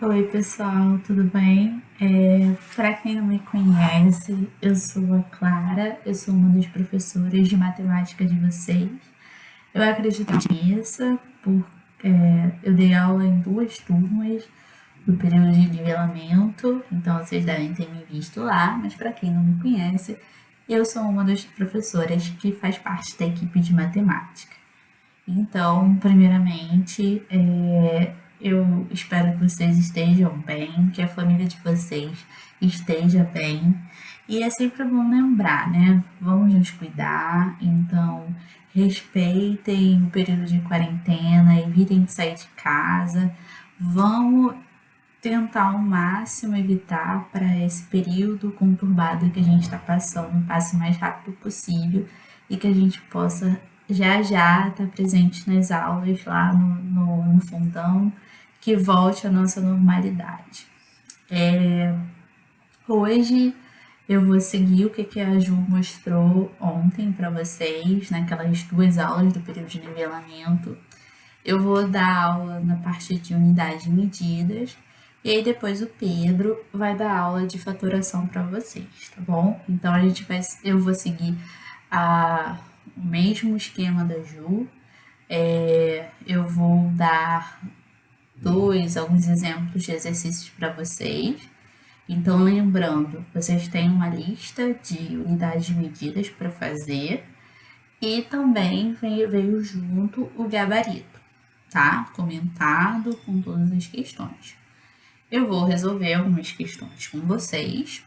Oi, pessoal, tudo bem? Para quem não me conhece, eu sou a Clara, eu sou uma das professoras de matemática de vocês. Eu acredito nisso, eu dei aula em duas turmas do período de nivelamento, então vocês devem ter me visto lá, mas para quem não me conhece, eu sou uma das professoras que faz parte da equipe de matemática. Então, primeiramente, eu espero que vocês estejam bem, que a família de vocês esteja bem. E é sempre bom lembrar, né? Vamos nos cuidar, então respeitem o período de quarentena, evitem sair de casa. Vamos tentar ao máximo evitar para esse período conturbado que a gente está passando, passe o mais rápido possível e que a gente possa já estar presente nas aulas lá no fundão, que volte à nossa normalidade. Hoje eu vou seguir o que a Ju mostrou ontem para vocês, naquelas duas aulas do período de nivelamento. Eu vou dar aula na parte de unidade e medidas, e aí depois o Pedro vai dar aula de fatoração para vocês, tá bom? Então eu vou seguir o mesmo esquema da Ju. Eu vou dar alguns exemplos de exercícios para vocês. Então, lembrando, vocês têm uma lista de unidades e medidas para fazer e também veio junto o gabarito, tá? Comentado com todas as questões. Eu vou resolver algumas questões com vocês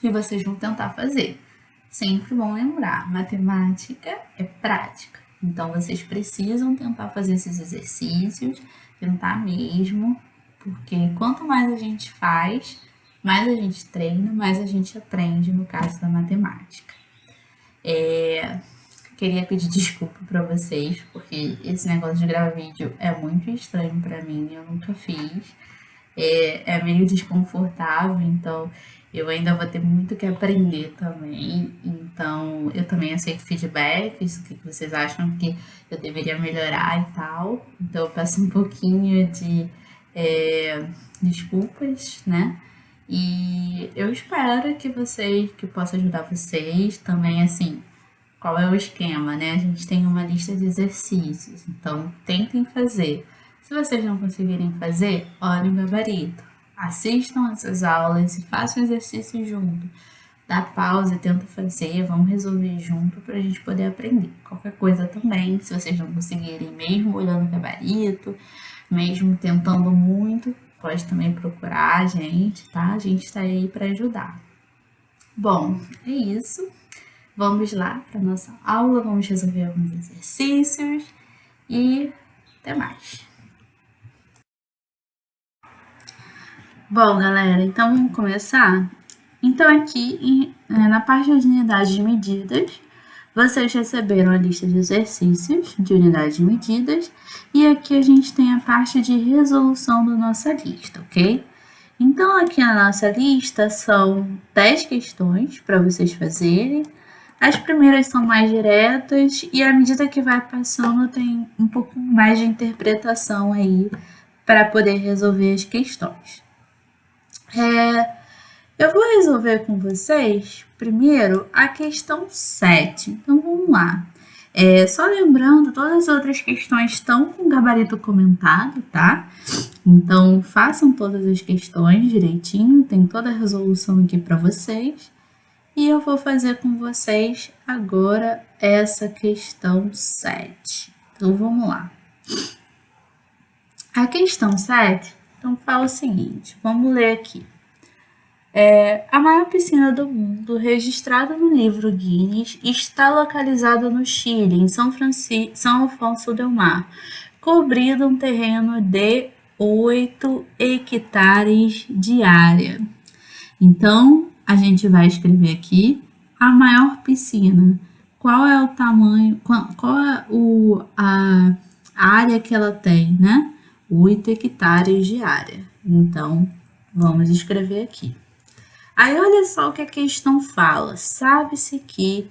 e vocês vão tentar fazer. Sempre bom lembrar, matemática é prática. Então, vocês precisam tentar fazer esses exercícios, tentar mesmo, porque quanto mais a gente faz, mais a gente treina, mais a gente aprende no caso da matemática. Queria pedir desculpa para vocês, porque esse negócio de gravar vídeo é muito estranho para mim, eu nunca fiz. É meio desconfortável, então eu ainda vou ter muito que aprender também. Então eu também aceito feedbacks, o que vocês acham que eu deveria melhorar e tal. Então eu peço um pouquinho de desculpas, né? E eu espero que possa ajudar vocês também, assim, qual é o esquema, né? A gente tem uma lista de exercícios, então tentem fazer. Se vocês não conseguirem fazer, olhem o gabarito. Assistam essas aulas e façam exercício junto. Dá pausa e tenta fazer, vamos resolver junto para a gente poder aprender. Qualquer coisa também, se vocês não conseguirem, mesmo olhando o gabarito, mesmo tentando muito, pode também procurar a gente, tá? A gente está aí para ajudar. Bom, é isso. Vamos lá para nossa aula, vamos resolver alguns exercícios e até mais. Bom, galera, então vamos começar? Então aqui na parte de unidades de medidas, vocês receberam a lista de exercícios de unidades de medidas e aqui a gente tem a parte de resolução da nossa lista, ok? Então aqui na nossa lista são 10 questões para vocês fazerem. As primeiras são mais diretas e à medida que vai passando tem um pouco mais de interpretação aí para poder resolver as questões. Eu vou resolver com vocês primeiro a questão 7. Então vamos lá. Só lembrando, todas as outras questões estão com gabarito comentado, tá? Então façam todas as questões direitinho, tem toda a resolução aqui para vocês. E eu vou fazer com vocês agora essa questão 7. Então, vamos lá. A questão 7, então, fala o seguinte, vamos ler aqui. A maior piscina do mundo, registrada no livro Guinness, está localizada no Chile, em São Afonso del Mar, cobrindo um terreno de 8 hectares de área. Então, a gente vai escrever aqui a maior piscina. Qual é o tamanho, qual é a área que ela tem, né? 8 hectares de área. Então, vamos escrever aqui. Aí, olha só o que a questão fala. Sabe-se que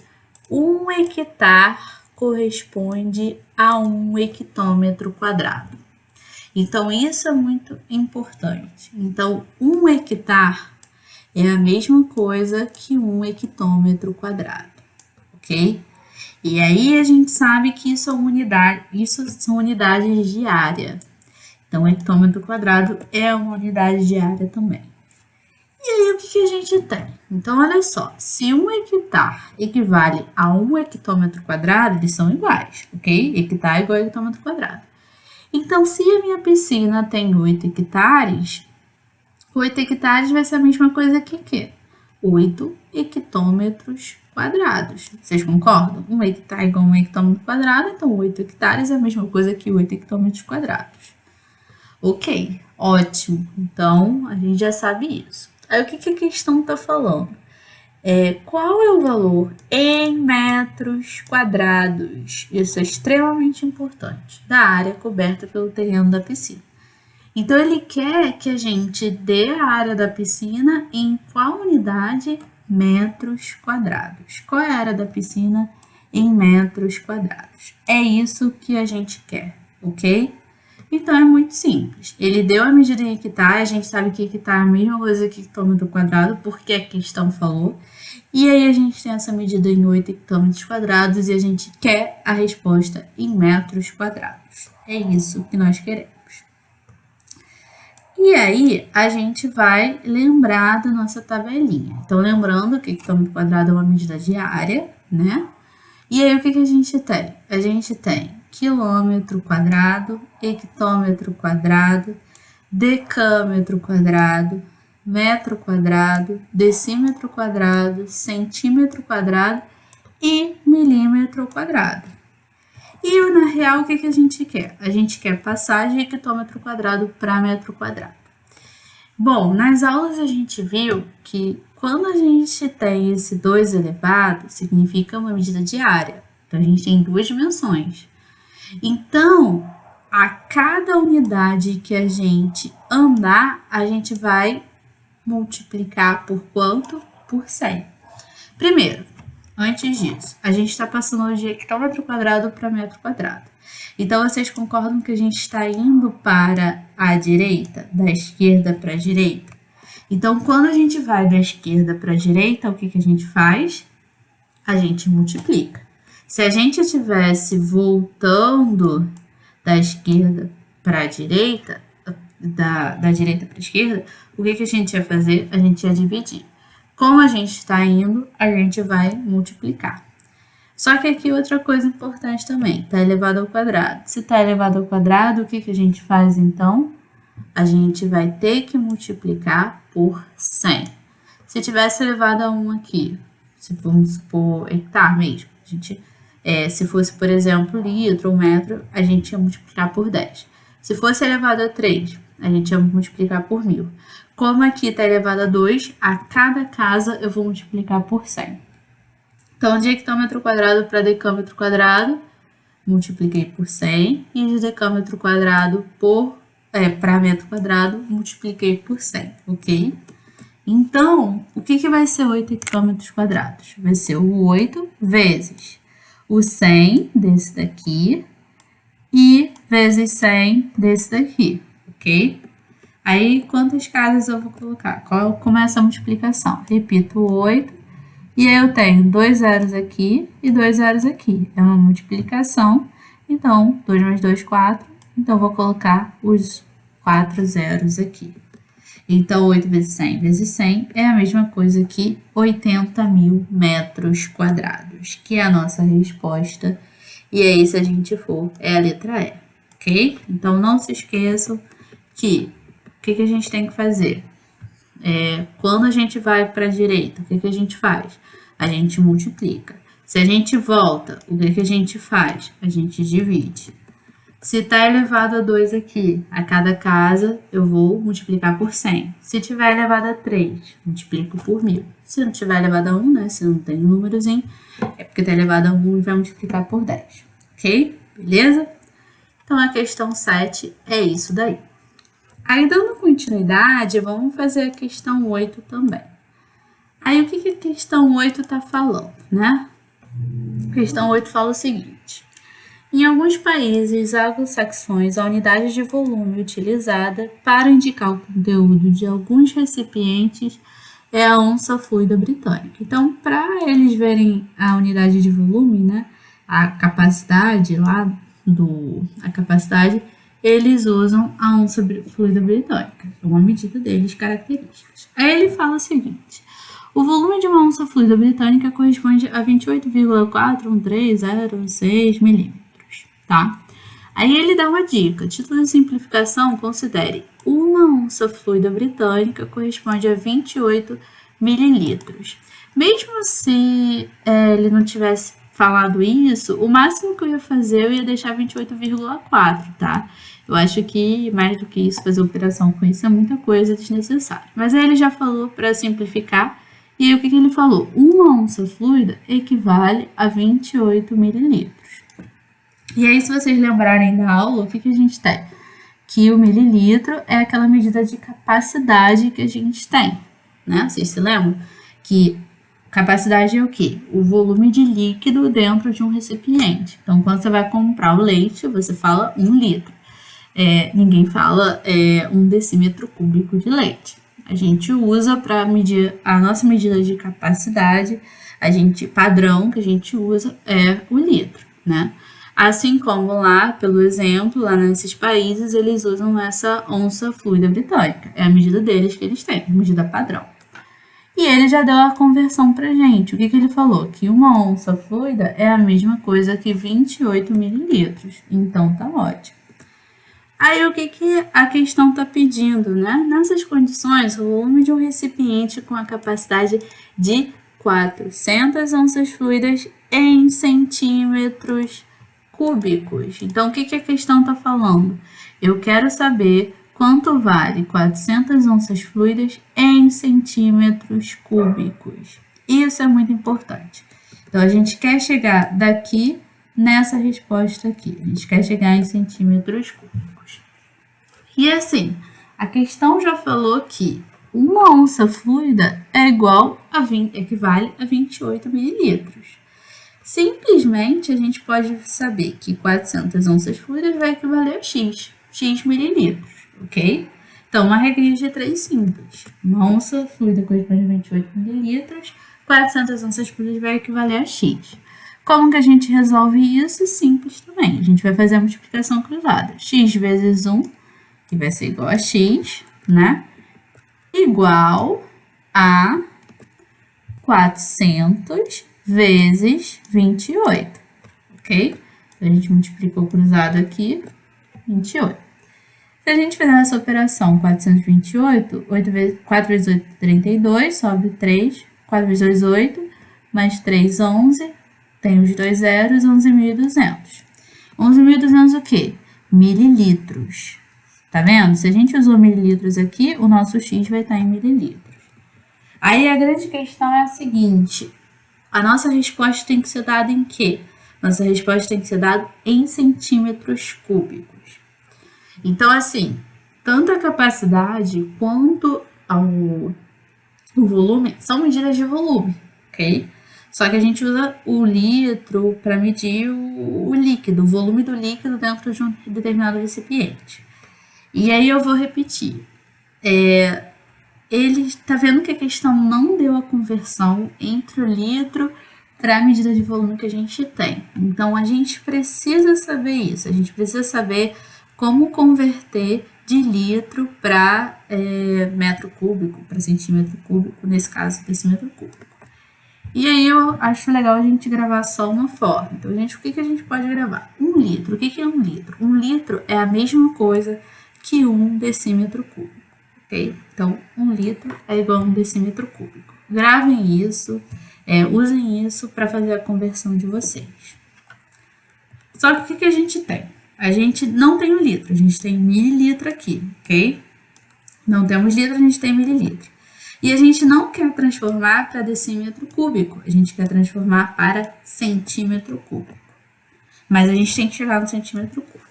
1 hectare corresponde a 1 hectômetro quadrado. Então, isso é muito importante. Então, 1 hectare é a mesma coisa que 1 hectômetro quadrado, ok? E aí a gente sabe que isso são unidades de área. Então, hectômetro quadrado é uma unidade de área também. E aí, o que a gente tem? Então, olha só, se 1 hectare equivale a 1 hectômetro quadrado, eles são iguais, ok? Hectare é igual a hectômetro quadrado. Então, se a minha piscina tem 8 hectares, 8 hectares vai ser a mesma coisa que o quê? 8 hectômetros quadrados. Vocês concordam? 1 hectare é igual a 1 hectômetro quadrado, então 8 hectares é a mesma coisa que 8 hectômetros quadrados. Ok, ótimo. Então, a gente já sabe isso. Aí, o que a questão está falando? Qual é o valor em metros quadrados? Isso é extremamente importante. Da área coberta pelo terreno da piscina. Então, ele quer que a gente dê a área da piscina em qual unidade? Metros quadrados. Qual é a área da piscina em metros quadrados? É isso que a gente quer, ok? Então, é muito simples. Ele deu a medida em hectare, a gente sabe que hectare é a mesma coisa que hectômetro quadrado, porque a questão falou. E aí, a gente tem essa medida em 8 hectômetros quadrados e a gente quer a resposta em metros quadrados. É isso que nós queremos. E aí, a gente vai lembrar da nossa tabelinha. Então, lembrando que hectômetro quadrado é uma medida de área, né? E aí, o que a gente tem? A gente tem quilômetro quadrado, hectômetro quadrado, decâmetro quadrado, metro quadrado, decímetro quadrado, centímetro quadrado e milímetro quadrado. E, na real, o que a gente quer? A gente quer passar de hectômetro quadrado para metro quadrado. Bom, nas aulas a gente viu que quando a gente tem esse 2 elevado, significa uma medida de área. Então, a gente tem 2 dimensões. Então, a cada unidade que a gente andar, a gente vai multiplicar por quanto? Por 100. Primeiro, antes disso, a gente está passando de hectômetro quadrado para metro quadrado. Então, vocês concordam que a gente está indo para a direita, da esquerda para a direita? Então, quando a gente vai da esquerda para a direita, o que a gente faz? A gente multiplica. Se a gente estivesse voltando da esquerda para a direita, da direita para a esquerda, o que a gente ia fazer? A gente ia dividir. Como a gente está indo, a gente vai multiplicar. Só que aqui outra coisa importante também, está elevado ao quadrado. Se está elevado ao quadrado, o que a gente faz então? A gente vai ter que multiplicar por 100. Se tivesse elevado a 1 aqui, se vamos supor hectare mesmo, a gente, se fosse, por exemplo, litro ou metro, a gente ia multiplicar por 10. Se fosse elevado a 3, a gente ia multiplicar por 1000. Como aqui está elevado a 2, a cada casa eu vou multiplicar por 100. Então, de hectômetro quadrado para decâmetro quadrado, multipliquei por 100. E de decâmetro quadrado para metro quadrado, multipliquei por 100, ok? Então, o que vai ser 8 hectômetros quadrados? Vai ser o 8 vezes o 100 desse daqui e vezes 100 desse daqui, ok? Aí, quantas casas eu vou colocar? Qual começa a multiplicação? Repito, 8. E aí eu tenho 2 zeros aqui e 2 zeros aqui. É uma multiplicação. Então, 2 mais 2, 4. Então, eu vou colocar os 4 zeros aqui. Então, 8 vezes 100 vezes 100 é a mesma coisa que 80.000 metros quadrados, que é a nossa resposta. E aí, se a gente for, é a letra E, ok? Então, não se esqueçam que o que a gente tem que fazer? Quando a gente vai para a direita, o que a gente faz? A gente multiplica. Se a gente volta, o que a gente faz? A gente divide. Se está elevado a 2 aqui, a cada casa, eu vou multiplicar por 100. Se tiver elevado a 3, multiplico por 1000. Se não tiver elevado a 1, né? Se não tem um númerozinho, é porque está elevado a 1 e vai multiplicar por 10. Ok? Beleza? Então, a questão 7 é isso daí. Aí, dando continuidade, vamos fazer a questão 8 também. Aí, o que a questão 8 está falando, né? A questão 8 fala o seguinte. Em alguns países anglo-saxões, a unidade de volume utilizada para indicar o conteúdo de alguns recipientes é a onça fluida britânica. Então, para eles verem a unidade de volume, né, a capacidade lá a capacidade, eles usam a onça fluida britânica, é uma medida deles características. Aí ele fala o seguinte: o volume de uma onça fluida britânica corresponde a 28,413006 milímetros, tá? Aí ele dá uma dica: título de simplificação, considere uma onça fluida britânica corresponde a 28 mililitros. Mesmo se ele não tivesse falado isso, o máximo que eu ia fazer, eu ia deixar 28,4, tá? Eu acho que mais do que isso, fazer operação com isso é muita coisa desnecessária. Mas aí ele já falou para simplificar, e aí o que ele falou? Uma onça fluida equivale a 28 mililitros. E aí, se vocês lembrarem da aula, o que a gente tem? Que o mililitro é aquela medida de capacidade que a gente tem, né? Vocês se lembram? Que capacidade é o quê? O volume de líquido dentro de um recipiente. Então, quando você vai comprar o leite, você fala 1 litro. Ninguém fala 1 decímetro cúbico de leite. A gente usa para medir a nossa medida de capacidade, padrão que a gente usa é o litro, né? Assim como lá, pelo exemplo, lá nesses países, eles usam essa onça fluida britânica. É a medida deles que eles têm, medida padrão. E ele já deu a conversão pra gente. O que ele falou? Que uma onça fluida é a mesma coisa que 28 mililitros. Então, tá ótimo. Aí, o que a questão está pedindo, né? Nessas condições, o volume de um recipiente com a capacidade de 400 onças fluidas em centímetros cúbicos. Então, o que a questão está falando? Eu quero saber quanto vale 400 onças fluidas em centímetros cúbicos. Isso é muito importante. Então, a gente quer chegar daqui nessa resposta aqui. A gente quer chegar em centímetros cúbicos. E assim, a questão já falou que uma onça fluida equivale a 28 mililitros. Simplesmente, a gente pode saber que 400 onças fluidas vai equivaler a X mililitros, ok? Então, uma regrinha de 3 simples. Uma onça fluida corresponde a 28 mililitros, 400 onças fluidas vai equivaler a X. Como que a gente resolve isso? Simples também. A gente vai fazer a multiplicação cruzada. X vezes 1, que vai ser igual a X, né? Igual a 400 vezes 28, ok? Então, a gente multiplicou cruzado aqui, 28. Se a gente fizer essa operação, 428, 4 vezes 8, 32, sobe 3, 4 vezes 2, 8, mais 3, 11, tem os 2 zeros, 11.200. 11.200 o quê? Mililitros. Tá vendo? Se a gente usou mililitros aqui, o nosso X vai estar em mililitros. Aí a grande questão é a seguinte: a nossa resposta tem que ser dada em quê? Nossa resposta tem que ser dada em centímetros cúbicos. Então, assim, tanto a capacidade quanto o volume são medidas de volume, ok? Só que a gente usa o litro para medir o líquido, o volume do líquido dentro de um determinado recipiente. E aí eu vou repetir. Ele está vendo que a questão não deu a conversão entre o litro para a medida de volume que a gente tem. Então, a gente precisa saber isso. A gente precisa saber como converter de litro para metro cúbico, para centímetro cúbico, nesse caso, decímetro cúbico. E aí, eu acho legal a gente gravar só uma forma. Então, o que a gente pode gravar? 1 litro. O que é 1 litro? 1 litro é a mesma coisa que 1 decímetro cúbico, ok? Então, 1 litro é igual a 1 decímetro cúbico. Gravem isso, usem isso para fazer a conversão de vocês. Só que o que a gente tem? A gente não tem o litro, a gente tem mililitro aqui, ok? Não temos litro, a gente tem mililitro. E a gente não quer transformar para decímetro cúbico, a gente quer transformar para centímetro cúbico. Mas a gente tem que chegar no centímetro cúbico.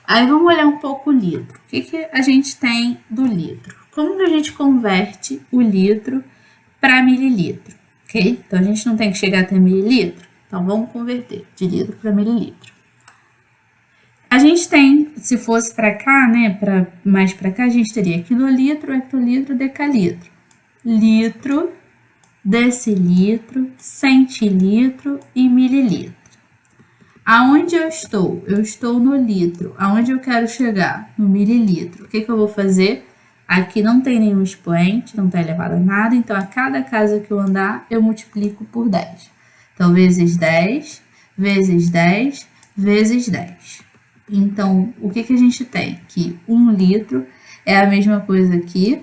Aí vamos olhar um pouco o litro. O que a gente tem do litro? Como que a gente converte o litro para mililitro? Ok? Então a gente não tem que chegar até mililitro? Então vamos converter de litro para mililitro. gente tem, se fosse para cá, né, mais para cá, a gente teria quilolitro, hectolitro, decalitro, litro, decilitro, centilitro e mililitro. Aonde eu estou? Eu estou no litro. Aonde eu quero chegar? No mililitro. O que eu vou fazer? Aqui não tem nenhum expoente, não está elevado a nada, então a cada casa que eu andar, eu multiplico por 10. Então, vezes 10, vezes 10, vezes 10. Então, o que a gente tem? Que 1 litro é a mesma coisa que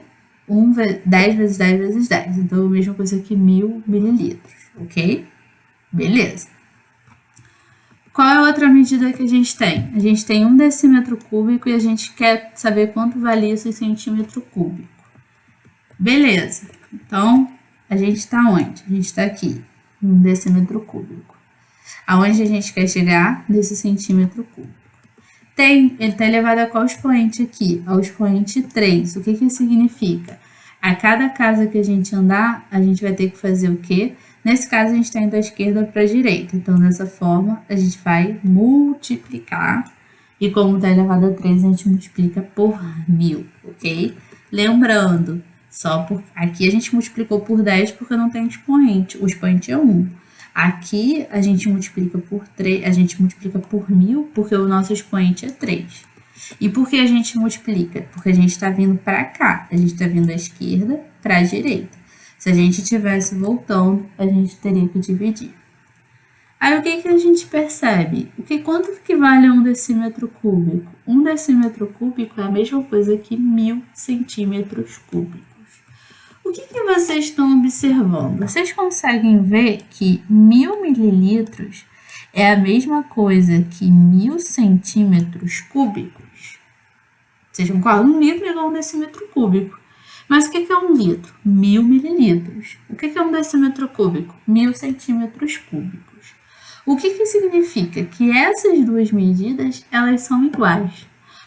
10 vezes 10 vezes 10. Então, a mesma coisa que 1000 mililitros, ok? Beleza. Qual é a outra medida que a gente tem? A gente tem 1 decímetro cúbico e a gente quer saber quanto vale isso em centímetro cúbico. Beleza. Então, a gente está onde? A gente está aqui, 1 decímetro cúbico. Aonde a gente quer chegar? Nesse centímetro cúbico. Ele está elevado a qual expoente aqui? Ao expoente 3. O que isso significa? A cada casa que a gente andar, a gente vai ter que fazer o quê? Nesse caso, a gente está indo da esquerda para a direita. Então, dessa forma, a gente vai multiplicar. E como está elevado a 3, a gente multiplica por 1000, ok? Lembrando, aqui a gente multiplicou por 10 porque não tem expoente. O expoente é 1. Aqui, a gente multiplica por 3, a gente multiplica por 1000 porque o nosso expoente é 3. E por que a gente multiplica? Porque a gente está vindo para cá. A gente está vindo da esquerda para a direita. Se a gente estivesse voltando, a gente teria que dividir. Aí, o que a gente percebe? Quanto que vale 1 decímetro cúbico? 1 decímetro cúbico é a mesma coisa que 1000 centímetros cúbicos. O que vocês estão observando? Vocês conseguem ver que 1000 mililitros é a mesma coisa que 1000 centímetros cúbicos? Vocês concordam? 1 litro é igual a 1 decímetro cúbico. Mas o que é 1 litro? 1000 mililitros. O que é 1 decímetro cúbico? 1000 centímetros cúbicos. O que significa? Que essas duas medidas, elas são iguais.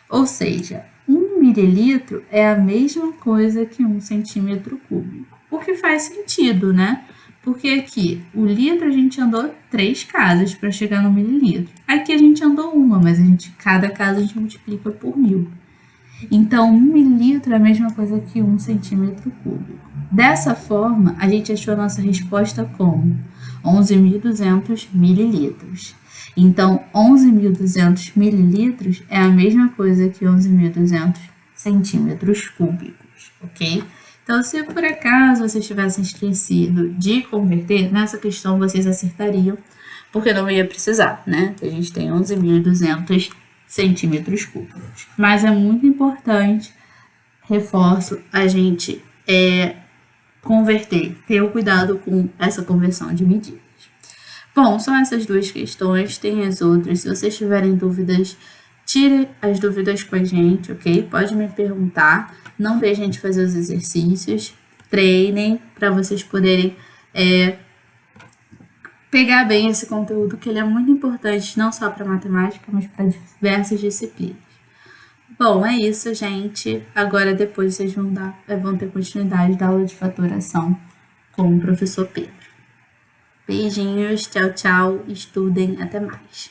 Ou seja, 1 mililitro é a mesma coisa que 1 centímetro cúbico. O que faz sentido, né? Porque aqui, o litro a gente andou 3 casas para chegar no mililitro. Aqui a gente andou uma, mas cada casa a gente multiplica por 1000. Então, 1 mililitro é a mesma coisa que 1 centímetro cúbico. Dessa forma, a gente achou a nossa resposta como 11.200 mililitros. Então, 11.200 mililitros é a mesma coisa que 11.200 centímetros cúbicos, ok? Então, se por acaso vocês tivessem esquecido de converter, nessa questão vocês acertariam, porque não ia precisar, né? A gente tem 11.200 centímetros cúbicos. Mas é muito importante, reforço, a gente converter, ter o cuidado com essa conversão de medidas. Bom, são essas duas questões, tem as outras. Se vocês tiverem dúvidas, tire as dúvidas com a gente, ok? Pode me perguntar, não deixem de fazer os exercícios, treinem para vocês poderem pegar bem esse conteúdo, que ele é muito importante, não só para matemática, mas para diversas disciplinas. Bom, é isso, gente. Agora, depois, vocês vão ter continuidade da aula de fatoração com o professor Pedro. Beijinhos, tchau, tchau, estudem, até mais.